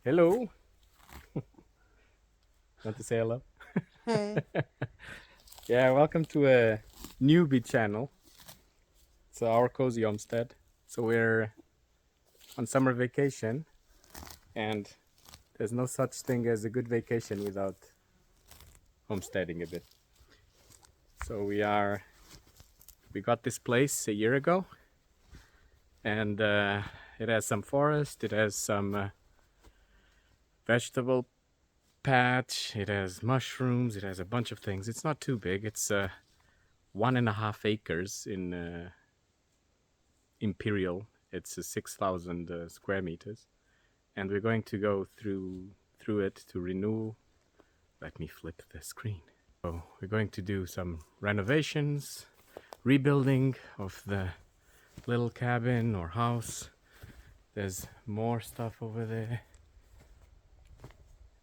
Hello. Want to say hello? Hey. Yeah, welcome to a newbie channel. It's our cozy homestead. So we're on summer vacation, and there's no such thing as a good vacation without homesteading a bit. So we got this place a year ago, and it has some forest, it has some vegetable patch, it has mushrooms, it has a bunch of things. It's not too big. It's 1.5 acres in Imperial. It's 6,000 square meters, and we're going to go through it to renew. Let me flip the screen. So we're going to do some renovations, rebuilding of the little cabin or house. There's more stuff over there.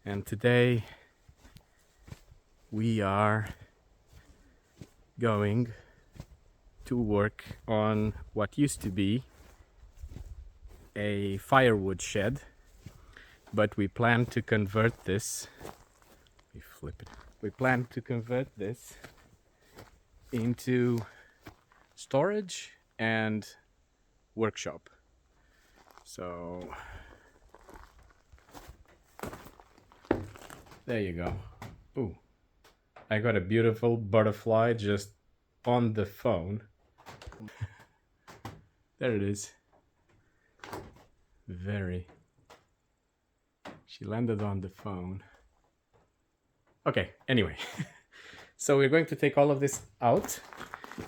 And today we are going to work on what used to be a firewood shed, but we plan to convert this. We flip it. We plan to convert this into storage and workshop. So there you go. Ooh, I got a beautiful butterfly just on the phone. There it is. She landed on the phone. Okay, anyway. So we're going to take all of this out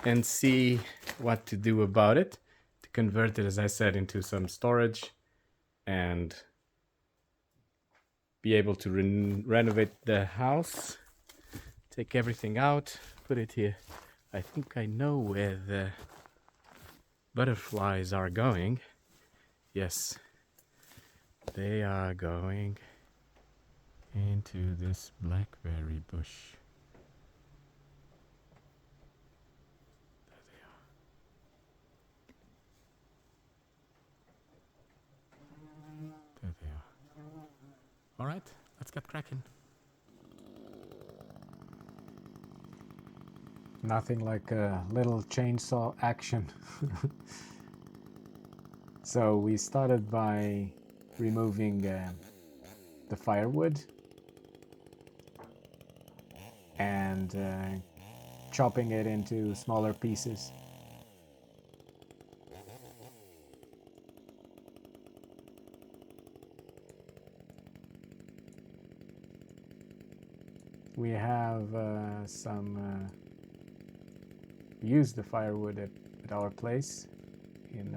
and see what to do about it, to convert it, as I said, into some storage and be able to renovate the house, take everything out, put it here. I think I know where the butterflies are going. Yes, they are going into this blackberry bush. There they are. All right, let's get cracking. Nothing like a little chainsaw action. So we started by removing the firewood and chopping it into smaller pieces. We have used the firewood at our place in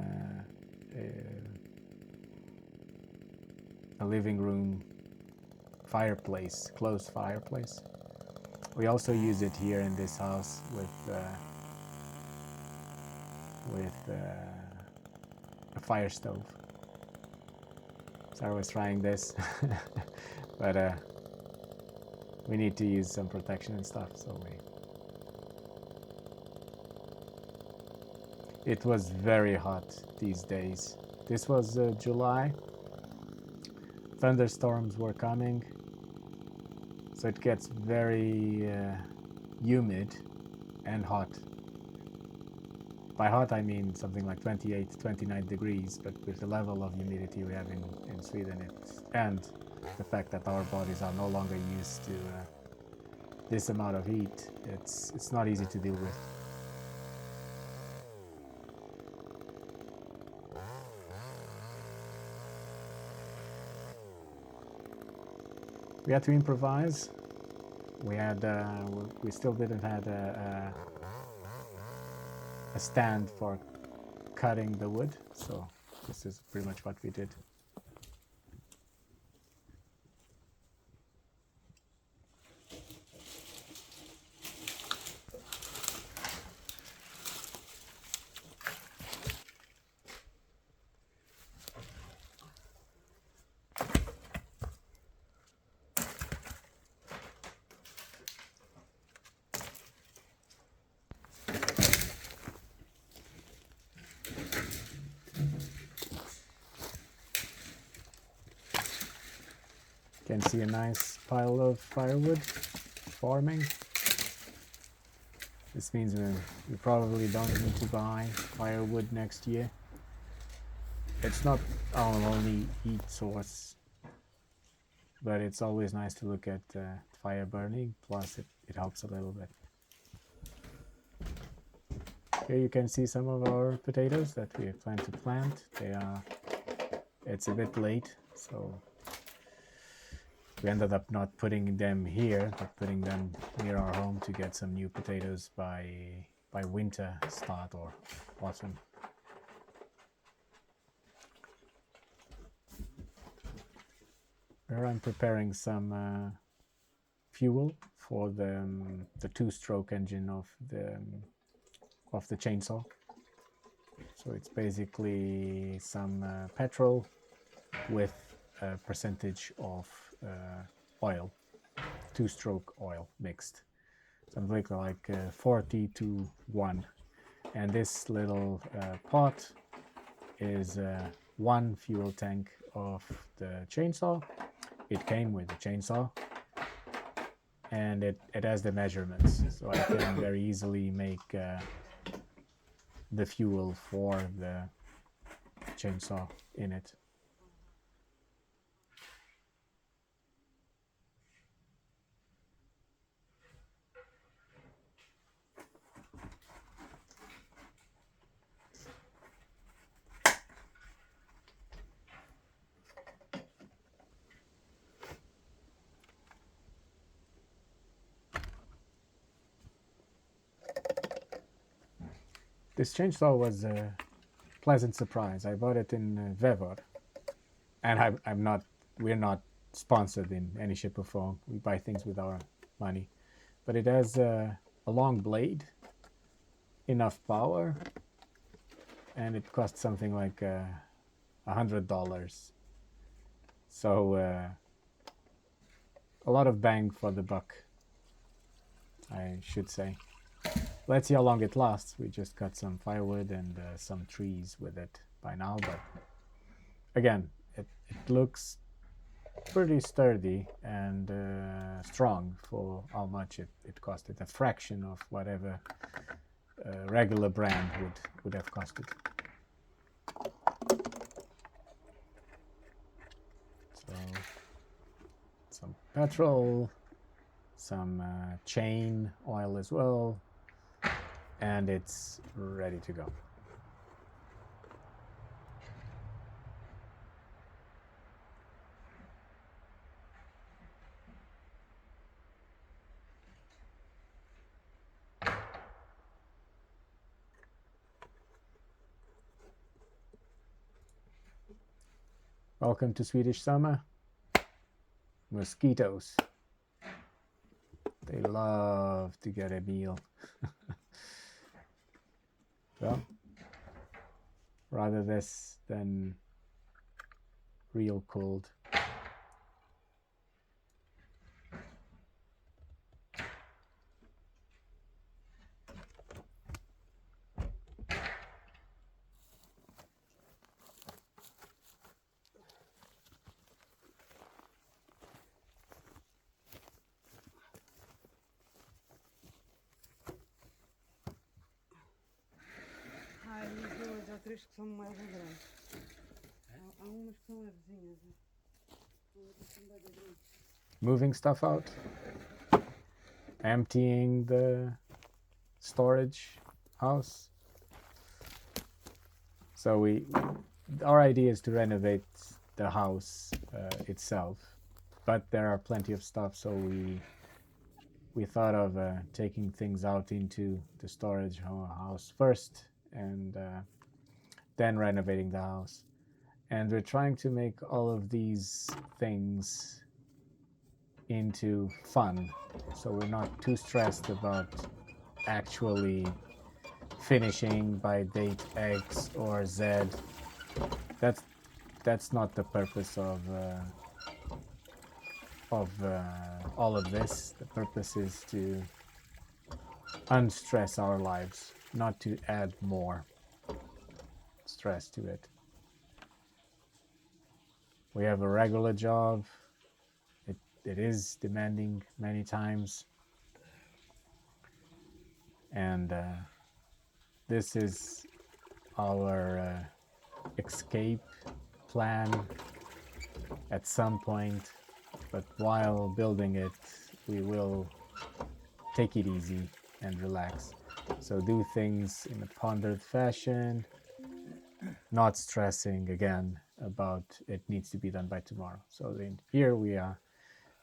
a living room fireplace, closed fireplace. We also use it here in this house with a fire stove. So I was trying this, but we need to use some protection and stuff, so it was very hot these days. This was July. Thunderstorms were coming, so it gets very humid and hot. By hot I mean something like 28, 29 degrees, but with the level of humidity we have in Sweden, and the fact that our bodies are no longer used to this amount of heat, it's not easy to deal with. We had to improvise. We still didn't have a stand for cutting the wood, so this is pretty much what we did. Can see a nice pile of firewood forming. This means we probably don't need to buy firewood next year. It's not our only heat source, but it's always nice to look at fire burning, plus it helps a little bit. Here you can see some of our potatoes that we plan to plant. It's a bit late, so we ended up not putting them here, but putting them near our home to get some new potatoes by winter start or autumn. Here I'm preparing some fuel for the two-stroke engine of the chainsaw. So it's basically some petrol with a percentage of oil, two-stroke oil mixed, something like 40-1. And this little pot is one fuel tank of the chainsaw. It came with the chainsaw, and it has the measurements, so I can very easily make the fuel for the chainsaw in it. This chainsaw was a pleasant surprise. I bought it in Vevor, and we're not sponsored in any shape or form. We buy things with our money, but it has a long blade, enough power, and it cost something like $100. So a lot of bang for the buck, I should say. Let's see how long it lasts. We just cut some firewood and some trees with it by now, but again, it looks pretty sturdy and strong for how much it costed. A fraction of whatever a regular brand would have costed. So some petrol, some chain oil as well, and it's ready to go. Welcome to Swedish summer. Mosquitoes. They love to get a meal. Well, rather this than real cold. Três que são mais grandes. Há umas que são as vizinhas. Moving stuff out, emptying the storage house. So our idea is to renovate the house itself, but there are plenty of stuff, so we thought of taking things out into the storage house first, and then renovating the house. And we're trying to make all of these things into fun, so we're not too stressed about actually finishing by date X or Z. That's not the purpose of all of this. The purpose is to unstress our lives, not to add more stress to it. We have a regular job, it is demanding many times. And this is our escape plan at some point, but while building it, we will take it easy and relax. So do things in a pondered fashion, not stressing again about it needs to be done by tomorrow. So here we are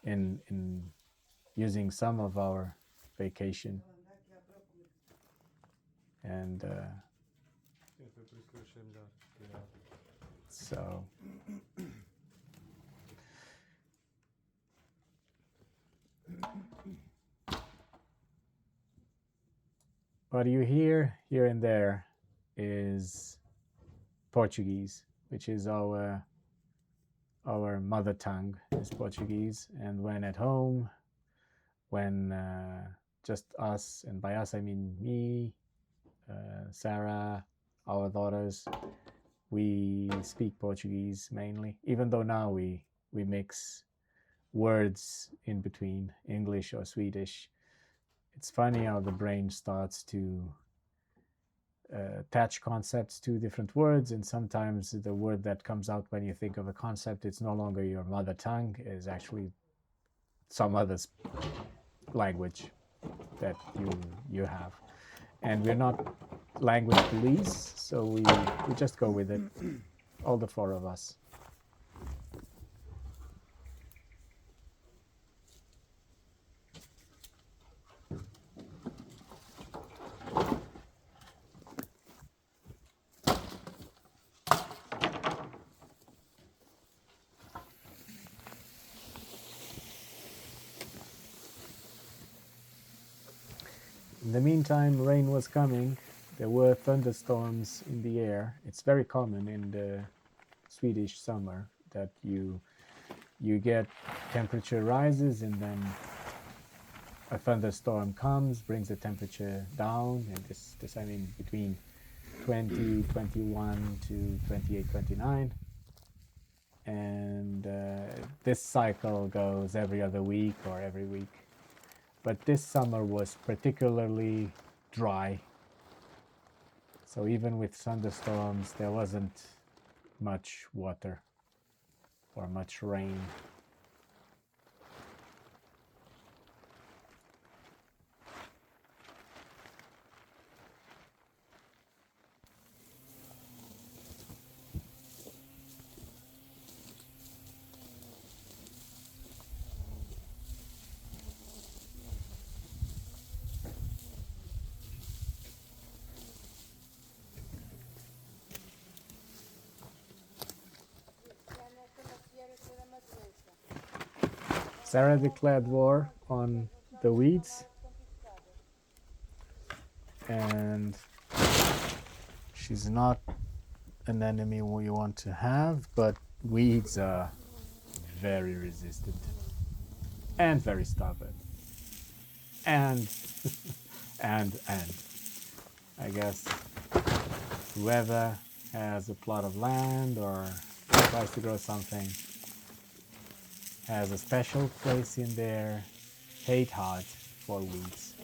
in using some of our vacation, and so what you hear here and there is Portuguese, which is our mother tongue is Portuguese. And when at home, when just us, and by us I mean me, Sarah, our daughters, we speak Portuguese mainly, even though now we mix words in between English or Swedish. It's funny how the brain starts to attach concepts to different words, and sometimes the word that comes out when you think of a concept, it's no longer your mother tongue, is actually some other language that you have. And we're not language police, so we just go with it, all the four of us. In the meantime, rain was coming. There were thunderstorms in the air. It's very common in the Swedish summer that you get temperature rises, and then a thunderstorm comes, brings the temperature down, and this I mean between 20, 21 to 28, 29. And this cycle goes every other week or every week. But this summer was particularly dry. So even with thunderstorms, there wasn't much water or much rain. Sarah declared war on the weeds, and she's not an enemy we want to have, but weeds are very resistant and very stubborn. And and I guess whoever has a plot of land or tries to grow something has a special place in their hate heart for weeds.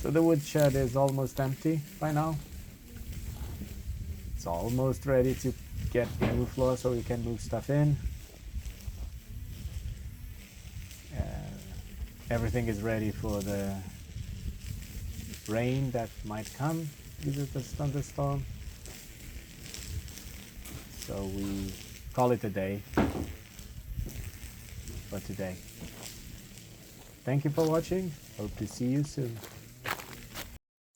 So the woodshed is almost empty by now. It's almost ready to get the new floor so we can move stuff in. Everything is ready for the rain that might come due to this thunderstorm. So we call it a day for today. Thank you for watching. Hope to see you soon.